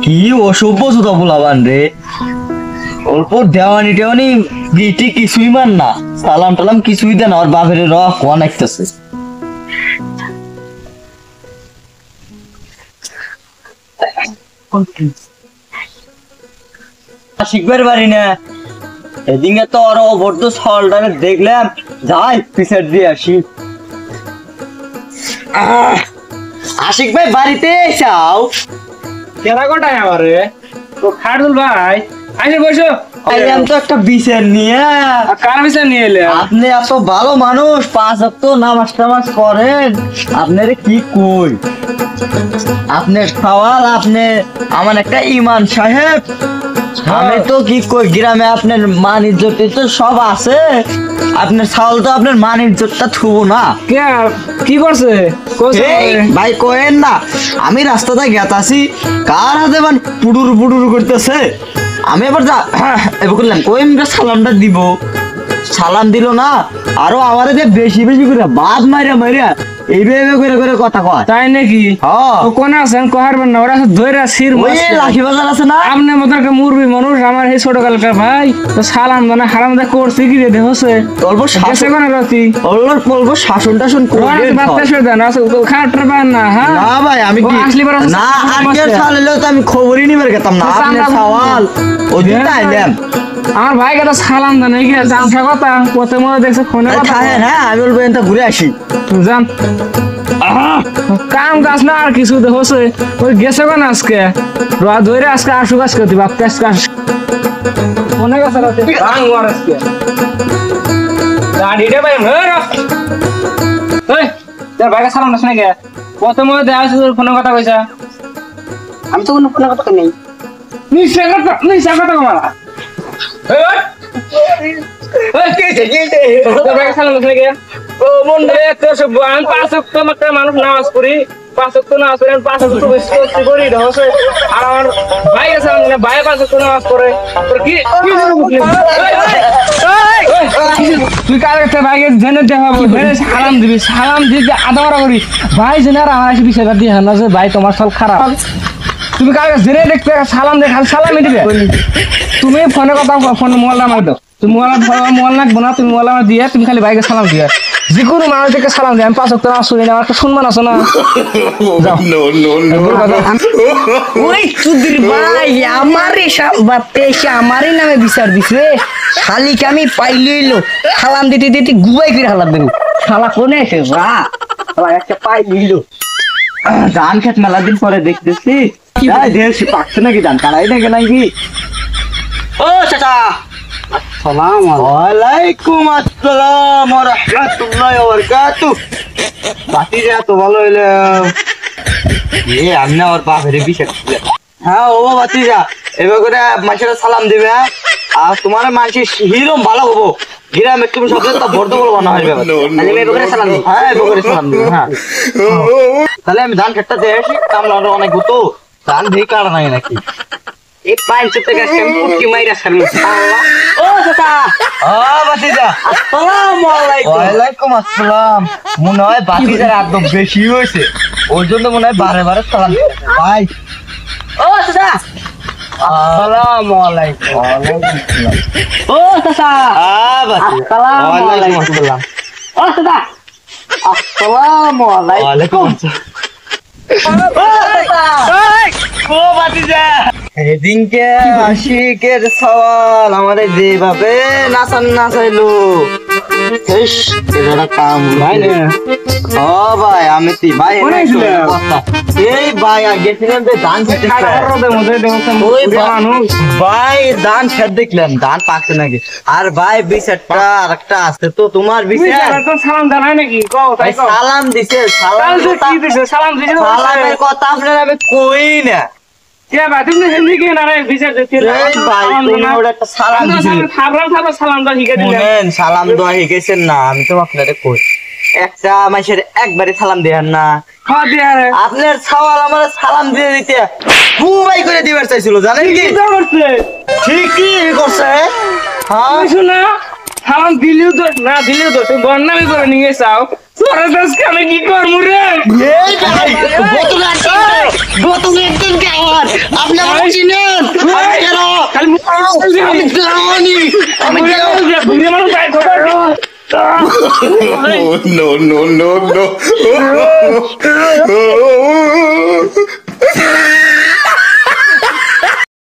কি অসভ্য সুতা বলাবান রে, অল্প দেওয়ানি টেওয়ানি গিটি কিছুই মান না, সালাম টালাম কিছুই দেন, আর বাপের রক ওয়ান একটাছে। শিখবার পারি না, এদিকে তো আরো বড্ড সলটারে দেখলাম, যাই পিছের দিয়ে আসি। আশিক ভাই বাড়িতে এসাও। কেনা কোটায় আমারে তো খাড়ুল ভাই আইসে বসো। আইলাম তো একটা বিচার নিয়ে। কার বিচার নিয়ে এলে? আপনি এত ভালো মানুষ, 5 ওয়াক্ত নামাজ টামাজ করেন, আপনারে কি কই, আপনার সওয়াল, আপনি আমার একটা ইমান সাহেব, আমি তো কি কই, গ্রামে আপনার মান ইজ্জত তো সব আছে, আপনার ছাওয়াল তো আপনার মান ইজ্জতটা থুবো না। কি করছে ভাই কোয়েন না, আমি রাস্তাতে গেতাছি, কার হাতে মান পুডুর পুডুর করতেছে, আমি এবার যা এবার করলাম কোয়েন সালামটা দিব, সালাম দিল না, আরো আমার বেশি বেশি করে বাদ মারিয়া মারিয়া এইভাবে করে করে কথা কয়। তাই নাকি? কোন আছেন কহারবেন না, ওরা ধরে শির লাঠি বাজার আছে না, আপনার মতো একটা মুরবি মানুষ, আমার এই ছোট কালকার ভাই তো সালাম দানা হারাম দা করছে কি রে হচ্ছে অল্প শাসন রাতি, অল্প শাসন টাসন করে বাতাসে দেন খাটর পান না। হ্যাঁ না ভাই, আমি কি আসলি বার না আজকে সালেও তো আমি খবরই নিবার গেতাম না, আপনার সওয়াল ওদিন আইলাম। আমার ভাই কথা সালাম দেন, এই জানসা কথা কত মনে দেখছে ফোনে কথা। হ্যাঁ আমি বলবো এটা ঘুরে আসি, জান কাম কাজ না আর কিছু হচ্ছে, ওই গেছে কেন আজকে ধরে আজকে আসুক, আজকে দিবা আজকে ফোনে গেছে রাতে আজকে গাড়িটা ভাই তোর ভাইকে সালাম না শুনে গে কত মনে দেওয়া হয়েছে, তোর ফোনে কথা কইছা? আমি তো কোনো ফোনে কথা নেই, নিশ্চয় কথা কমালা মানুষ নামাজ পড়ি, 5 ওয়াক্ত নামাজ পড়ি, 5 ওয়াক্ত করি আর আমার ভাই আছে ভাই 5 ওয়াক্ত নামাজ পড়ে। তুই কার কাছে ভাইকে জেনে দেখাবো, সালাম দিবি, সালাম দিবি আধা মারা করি ভাই জেনে, আর আমার বিষয় দিয়ে না যে ভাই তোমার সব খারাপ, তুমি কার কাছে জেনে দেখতে সালাম দে, খালি সালামই দিবে। তুমি ফোনে কথা ফোন মোবাইল আমার দাও, তুমি মোবাইল লাগবো না, তুমি মোবাইল আমার দিয়ে তুমি খালি ভাইকে সালাম দিয়ে, যে কোনো মানুষকে সালাম দিয়ে, আমি 5 ওয়াক্ত নামাজ পড়ি না, আমার একটা সম্মান আছে না। ওই চুদির ভাই আমারই বাপে এসে আমারই নামে বিচার দিছে, শালিকে আমি পাইলইলো সালাম দিতে দিতে গুবাই করে হালাম দেবো, শালা কোনে এসে যা শালা একটা পাইলইলো। ধান খেত মেলা দিন পরে দেখতেছি পাকছে নাকি, ধান কাড়াই নাকি নাকি। ও চাচা, ওয়ালাইকুম আসসালাম ওয়া রাহমাতুল্লাহি ওয়া বারাকাতুহু। বাতিজা তো ভালো হইলো, আমি না ওর বাপের বিষয়। হ্যাঁ ও বাতিজা, এবার করে মানুষের সালাম দিবে, আর তোমার মানুষের হিরো ভালো হবো, গ্রামে তুমি সব বর্দ বলবো না, সালাম দিই। হ্যাঁ এবার সালাম দিবে। হ্যাঁ তাহলে আমি ধান খেতটা দিয়ে আসি, কামলা অনেক হতো, ধান দিয়ে কাটা নাই নাকি এই পাঁচ থেকে পুটকি মাইরা সামনে। ও চাচা, ও বাতিজা, আসসালামু আলাইকুম। ওয়ালাইকুম আসসালাম। মনে হয় বাতিজার একদম বেশি হয়েছে, ওর জন্য মনে হয় বারে বারে সালাম ভাই। ও চাচা, আসসালামু আলাইকুম। ওয়ালাইকুম আসসালাম। ও চাচা, আসসালামু আলাইকুম। ও চাচা, আসসালামু আলাইকুম। ওয়ালাইকুম আসসালাম। ও বাতিজা, এদিনকে আশিকের সওয়াল আমারে যেভাবে নাচাইলো, কাম ভাই না। ও ভাই আমি তুই ভাই এই ভাই গেছিলাম ধান খেতে, ভাই ধান খেত দেখলাম ধান পাকছে নাকি, আর ভাই বিচারটা আর একটা আছে তো, তোমার বিচার সালাম জানাই নাকি? সালাম দিছে, সালামের কথা আপনার আমি কই না। সালাম দেওয়া শিখেছেন না, আমি তো আপনারে কই একটা মাসের একবারে সালাম দেন না, আপনার সওয়াল আমার সালাম দিয়ে দিতে বুবাই করে দিবার চাইছিল, জানেন কি? ঠিকই করছে। হ্যাঁ শোনা, সালাম দিলেও দোষ না দিলেও দোষ, বন্যামি করে নিয়ে চাও, তোরা আজকে আমি কি করবো রে? এই ভাই বোতল আছে বোতল একদম কেমন আপনি আমার চিনেন আমি কেন খালি মুখ আমি জানি আমি কেন বুড়ি মানুষ তাই খবর no, no, no, no.